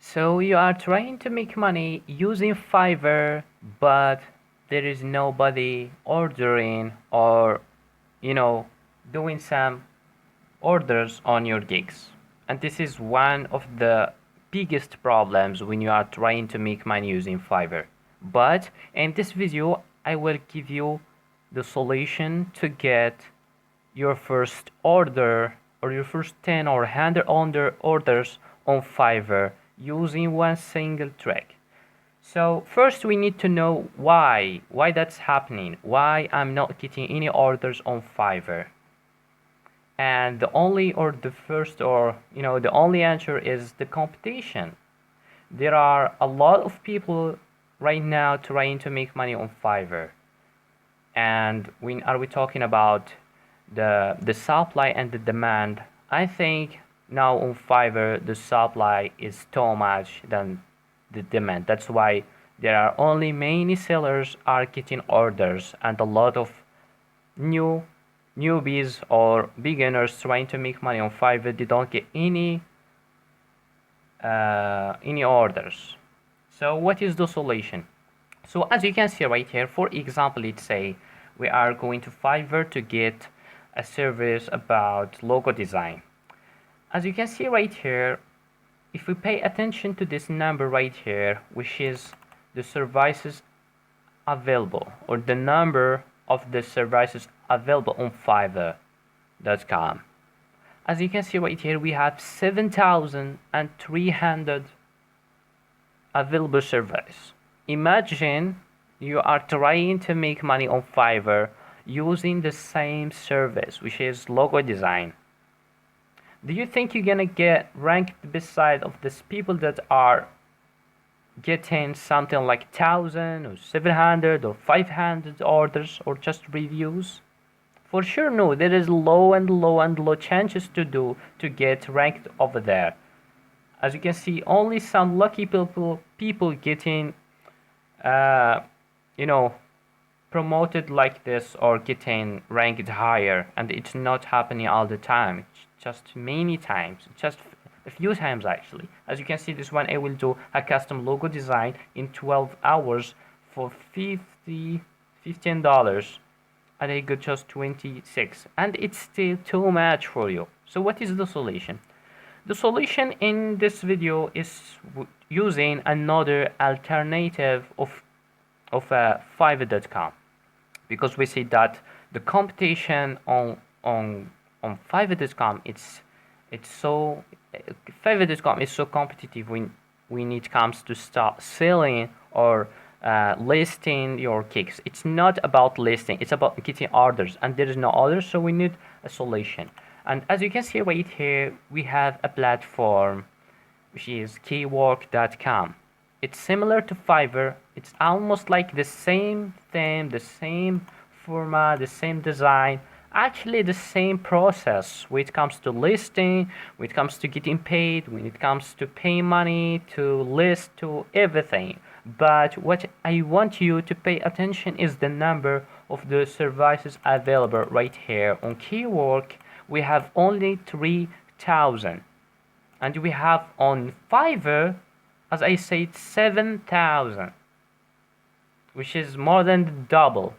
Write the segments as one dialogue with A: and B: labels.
A: So you are trying to make money using Fiverr, but there is nobody ordering or, you know, doing some orders on your gigs. And this is one of the biggest problems when you are trying to make money using Fiverr. But in this video, I will give you the solution to get your first order or your first 10 or 100 orders on Fiverr using one single trick. So first we need to know why that's happening, why I'm not getting any orders on Fiverr. And the only or the first or the only answer is the competition. There are a lot of people right now trying to make money on Fiverr. And when are we talking about the supply and the demand? I think now on Fiverr the supply is too much than the demand. That's why there are only many sellers are getting orders and a lot of newbies or beginners trying to make money on Fiverr, they don't get any orders. So what is the solution? So as you can see right here, for example, let's say we are going to Fiverr to get a service about logo design. As you can see right here, if we pay attention to this number right here, which is the services available or the number of the services available on Fiverr.com. As you can see right here, we have 7,300 available services. Imagine you are trying to make money on Fiverr using the same service, which is logo design. Do you think you're gonna get ranked beside of these people that are getting something like 1,000 or 700 or 500 orders or just reviews? For sure no. There is low and low chances to get ranked over there. As you can see, only some lucky people getting promoted like this or getting ranked higher, and it's not happening all the time. It's just many times, just a few times actually. As you can see, this one I will do a custom logo design in 12 hours for $15, and I got just 26, and it's still too much for you. So what is the solution? The solution in this video is using another alternative of Fiverr.com, because we see that the competition on Fiverr.com Fiverr.com is so competitive when it comes to start selling or listing your gigs. It's not about listing, it's about getting orders, and there is no orders, so we need a solution. And as you can see right here, we have a platform which is Kwork.com. It's similar to Fiverr. It's almost like the same thing, the same format, the same design, actually the same process when it comes to listing, when it comes to getting paid, when it comes to pay money, to list, to everything. But what I want you to pay attention is the number of the services available right here on Kwork. We have only 3,000, and we have on Fiverr, as I said, 7,000, which is more than the double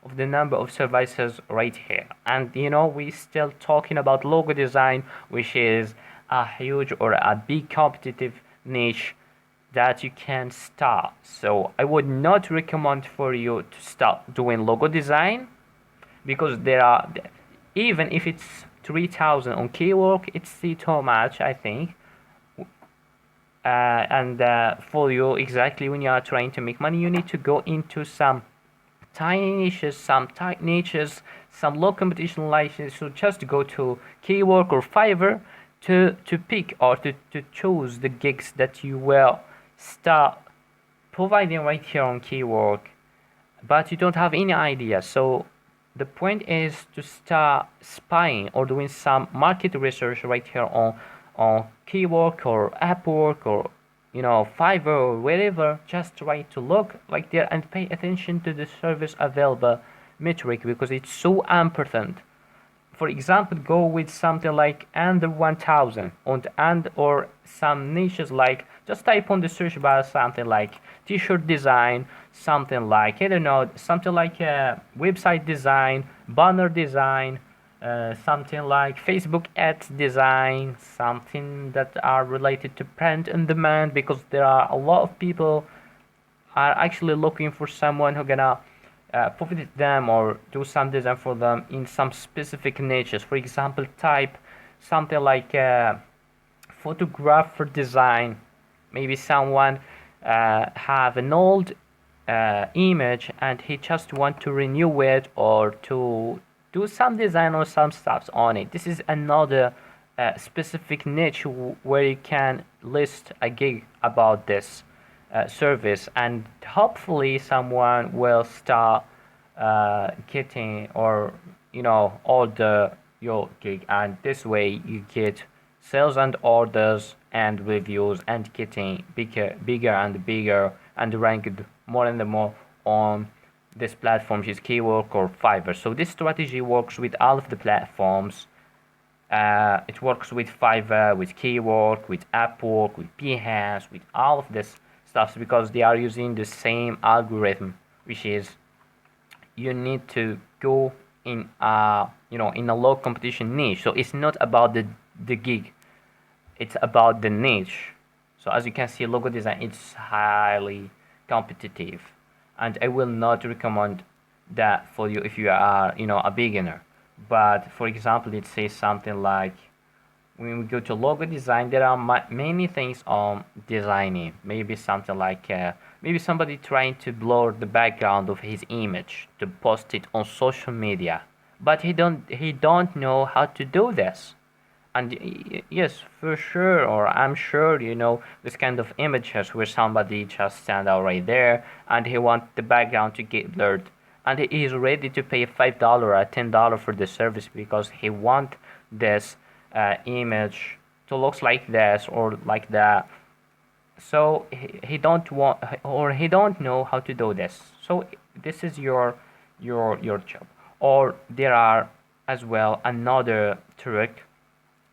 A: of the number of services right here. And we still talking about logo design, which is a huge or a big competitive niche that you can start. So I would not recommend for you to start doing logo design, because there are, even if it's 3,000 on Kwork, it's still too much, I think. And for you, exactly when you are trying to make money, you need to go into some tiny niches, some tight niches, some low competition license. So just go to Kwork or Fiverr to pick or to choose the gigs that you will start providing right here on Kwork, but you don't have any idea. So the point is to start spying or doing some market research right here on Kwork or Upwork or Fiverr or wherever. Just try to look right there and pay attention to the service available metric, because it's so important for example, go with something like under 1000 and or some niches, like just type on the search bar something like t-shirt design, something like, I don't know, something like website design, banner design, something like Facebook ads design, something that are related to print on demand, because there are a lot of people are actually looking for someone who gonna profit them or do some design for them in some specific niches. For example, type something like photographer design. Maybe someone have an old image and he just want to renew it or to do some design or some stuff on it. This is another specific niche where you can list a gig about this service, and hopefully someone will start getting, or order your gig, and this way you get sales and orders and reviews and getting bigger and bigger and ranked more and more on this platform, which is Kwork or Fiverr. So this strategy works with all of the platforms. It works with Fiverr, with Kwork, with Upwork, with Behance, with all of this stuff, because they are using the same algorithm, which is you need to go in a in a low competition niche. So it's not about the gig, it's about the niche. So as you can see, logo design, it's highly competitive, and I will not recommend that for you if you are a beginner. But for example, it says something like, when we go to logo design, there are many things on designing. Maybe something like maybe somebody trying to blur the background of his image to post it on social media, but he don't know how to do this. And yes, for sure, or I'm sure this kind of images where somebody just stand out right there and he wants the background to get blurred, and he is ready to pay $5 or $10 for the service because he want this image to look like this or like that. So he don't want, or he don't know how to do this. So this is your job. Or there are as well another trick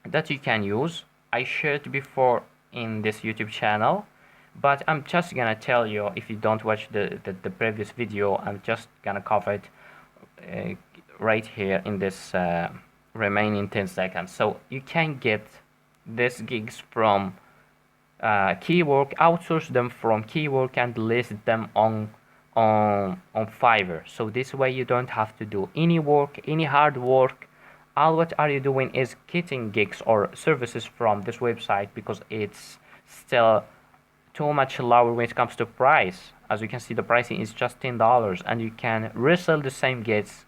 A: that you can use. I shared before in this YouTube channel, but I'm just gonna tell you, if you don't watch the previous video, I'm just gonna cover it right here in this remaining 10 seconds. So you can get these gigs from Kwork, outsource them from Kwork and list them on Fiverr. So this way you don't have to do any work, any hard work. All what are you doing is getting gigs or services from this website, because it's still too much lower when it comes to price. As you can see, the pricing is just $10, and you can resell the same gigs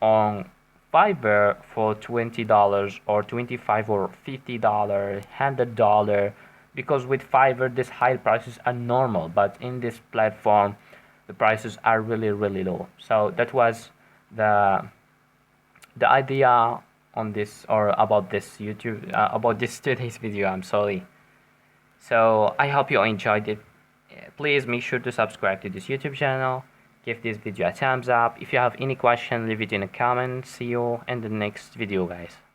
A: on Fiverr for $20 or $25 or $50, $100, because with Fiverr these high prices are normal, but in this platform the prices are really low. So that was the idea on this, or about this YouTube, about this today's video. I'm sorry. So I hope you enjoyed it. Please make sure to subscribe to this YouTube channel. Give this video a thumbs up. If you have any question, leave it in the comments. See you in the next video, guys.